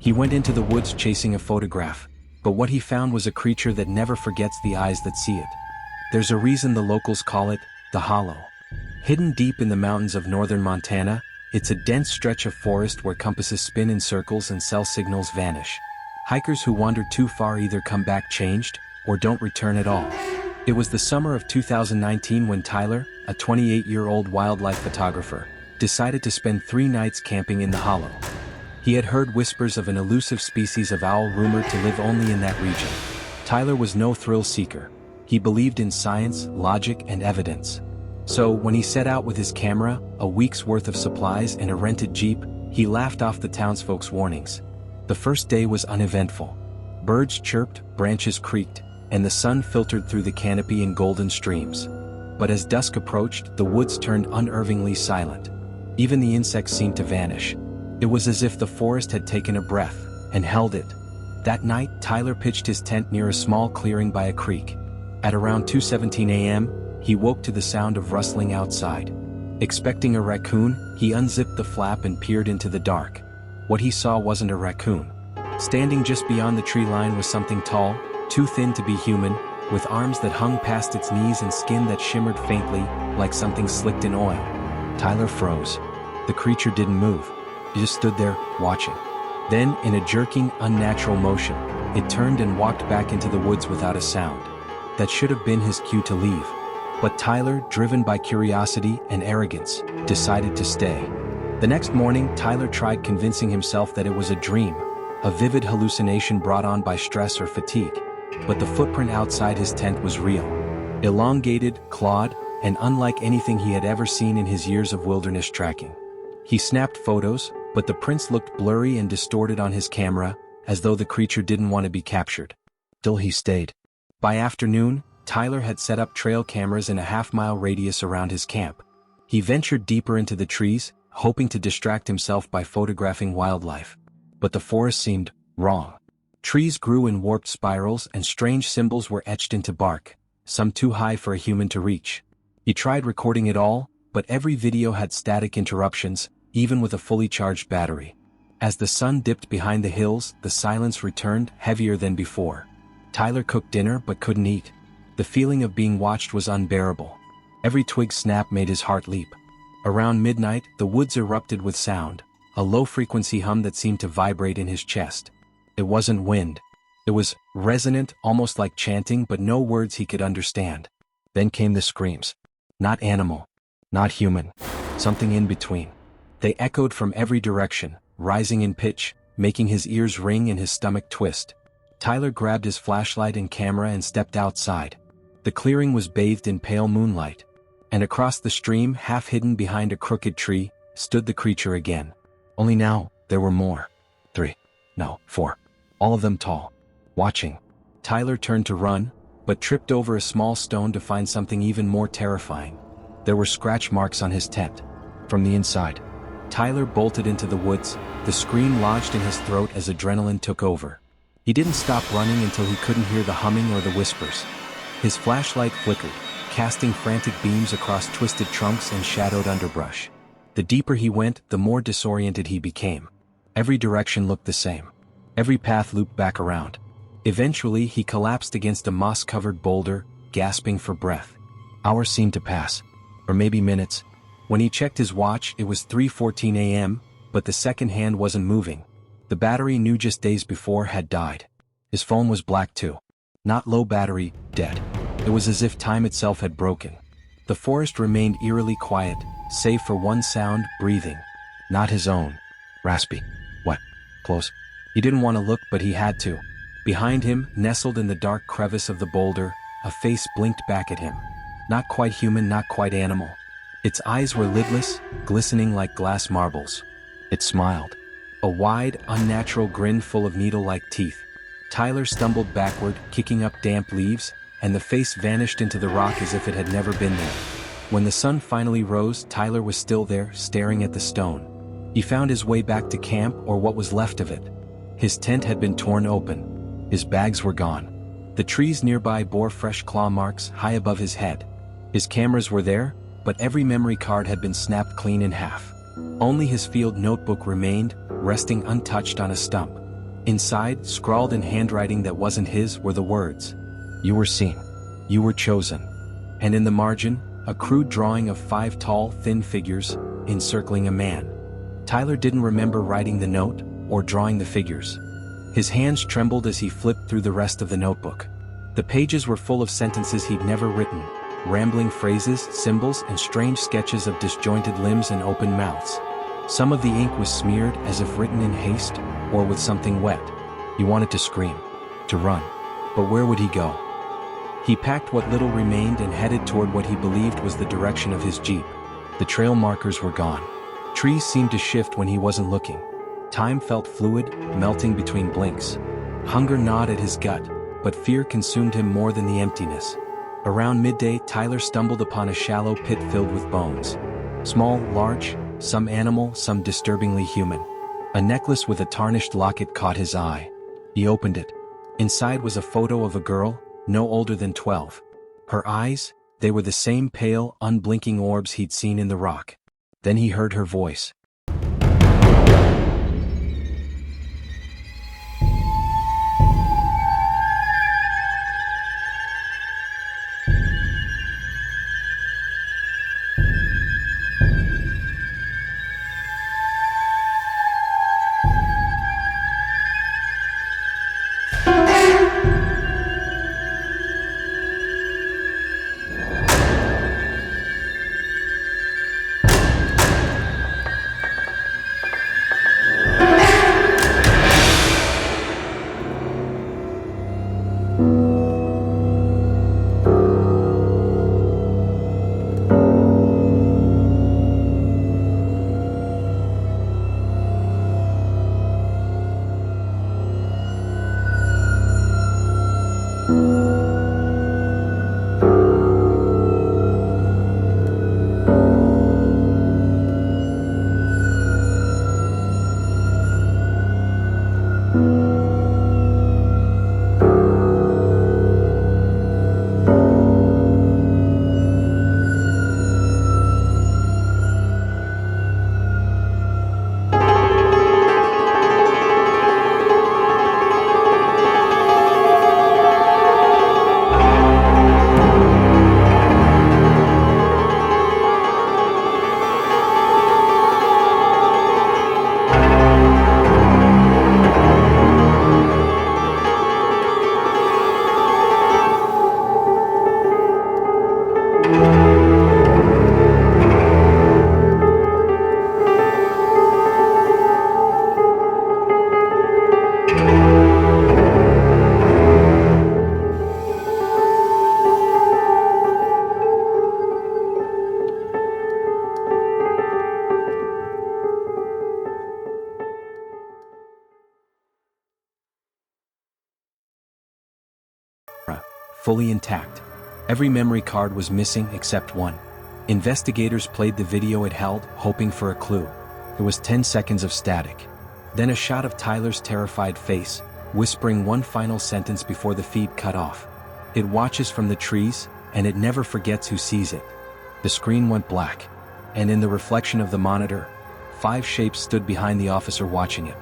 He went into the woods chasing a photograph, but what he found was a creature that never forgets the eyes that see it. There's a reason the locals call it the Hollow. Hidden deep in the mountains of northern Montana, it's a dense stretch of forest where compasses spin in circles and cell signals vanish. Hikers who wander too far either come back changed, or don't return at all. It was the summer of 2019 when Tyler, a 28-year-old wildlife photographer, decided to spend 3 nights camping in the Hollow. He had heard whispers of an elusive species of owl rumored to live only in that region. Tyler was no thrill seeker. He believed in science, logic, and evidence. So, when he set out with his camera, a week's worth of supplies and a rented Jeep, he laughed off the townsfolk's warnings. The first day was uneventful. Birds chirped, branches creaked, and the sun filtered through the canopy in golden streams. But as dusk approached, the woods turned unnervingly silent. Even the insects seemed to vanish. It was as if the forest had taken a breath, and held it. That night, Tyler pitched his tent near a small clearing by a creek. At around 2:17 a.m., he woke to the sound of rustling outside. Expecting a raccoon, he unzipped the flap and peered into the dark. What he saw wasn't a raccoon. Standing just beyond the tree line was something tall, too thin to be human, with arms that hung past its knees and skin that shimmered faintly, like something slicked in oil. Tyler froze. The creature didn't move. It just stood there, watching. Then, in a jerking, unnatural motion, it turned and walked back into the woods without a sound. That should have been his cue to leave. But Tyler, driven by curiosity and arrogance, decided to stay. The next morning, Tyler tried convincing himself that it was a dream, a vivid hallucination brought on by stress or fatigue. But the footprint outside his tent was real. Elongated, clawed, and unlike anything he had ever seen in his years of wilderness tracking. He snapped photos, but the prints looked blurry and distorted on his camera, as though the creature didn't want to be captured. Still he stayed. By afternoon, Tyler had set up trail cameras in a half-mile radius around his camp. He ventured deeper into the trees, hoping to distract himself by photographing wildlife. But the forest seemed wrong. Trees grew in warped spirals and strange symbols were etched into bark, some too high for a human to reach. He tried recording it all, but every video had static interruptions, even with a fully charged battery. As the sun dipped behind the hills, the silence returned, heavier than before. Tyler cooked dinner but couldn't eat. The feeling of being watched was unbearable. Every twig snap made his heart leap. Around midnight, the woods erupted with sound, a low-frequency hum that seemed to vibrate in his chest. It wasn't wind. It was resonant, almost like chanting, but no words he could understand. Then came the screams. Not animal. Not human. Something in between. They echoed from every direction, rising in pitch, making his ears ring and his stomach twist. Tyler grabbed his flashlight and camera and stepped outside. The clearing was bathed in pale moonlight. And across the stream, half hidden behind a crooked tree, stood the creature again. Only now, there were more. 3. No, 4. All of them tall. Watching. Tyler turned to run, but tripped over a small stone to find something even more terrifying. There were scratch marks on his tent. From the inside. Tyler bolted into the woods, the scream lodged in his throat as adrenaline took over. He didn't stop running until he couldn't hear the humming or the whispers. His flashlight flickered, casting frantic beams across twisted trunks and shadowed underbrush. The deeper he went, the more disoriented he became. Every direction looked the same. Every path looped back around. Eventually, he collapsed against a moss-covered boulder, gasping for breath. Hours seemed to pass. Or maybe minutes. When he checked his watch, it was 3:14 a.m., but the second hand wasn't moving. The battery knew just days before had died. His phone was black too. Not low battery, dead. It was as if time itself had broken. The forest remained eerily quiet, save for one sound, breathing. Not his own. Raspy. What? Close. He didn't want to look, but he had to. Behind him, nestled in the dark crevice of the boulder, a face blinked back at him. Not quite human, not quite animal. Its eyes were lidless, glistening like glass marbles. It smiled. A wide, unnatural grin full of needle-like teeth. Tyler stumbled backward, kicking up damp leaves, and the face vanished into the rock as if it had never been there. When the sun finally rose, Tyler was still there, staring at the stone. He found his way back to camp, or what was left of it. His tent had been torn open. His bags were gone. The trees nearby bore fresh claw marks high above his head. His cameras were there, but every memory card had been snapped clean in half. Only his field notebook remained, resting untouched on a stump. Inside, scrawled in handwriting that wasn't his, were the words, "You were seen. You were chosen." And in the margin, a crude drawing of 5 tall, thin figures, encircling a man. Tyler didn't remember writing the note, or drawing the figures. His hands trembled as he flipped through the rest of the notebook. The pages were full of sentences he'd never written, rambling phrases, symbols, and strange sketches of disjointed limbs and open mouths. Some of the ink was smeared as if written in haste, or with something wet. He wanted to scream, to run. But where would he go? He packed what little remained and headed toward what he believed was the direction of his jeep. The trail markers were gone. Trees seemed to shift when he wasn't looking. Time felt fluid, melting between blinks. Hunger gnawed at his gut, but fear consumed him more than the emptiness. Around midday, Tyler stumbled upon a shallow pit filled with bones. Small, large, some animal, some disturbingly human. A necklace with a tarnished locket caught his eye. He opened it. Inside was a photo of a girl, no older than 12. Her eyes, they were the same pale, unblinking orbs he'd seen in the rock. Then he heard her voice. Fully intact. Every memory card was missing except one. Investigators played the video it held, hoping for a clue. There was 10 seconds of static. Then a shot of Tyler's terrified face, whispering one final sentence before the feed cut off. "It watches from the trees, and it never forgets who sees it." The screen went black, and in the reflection of the monitor, 5 shapes stood behind the officer watching it.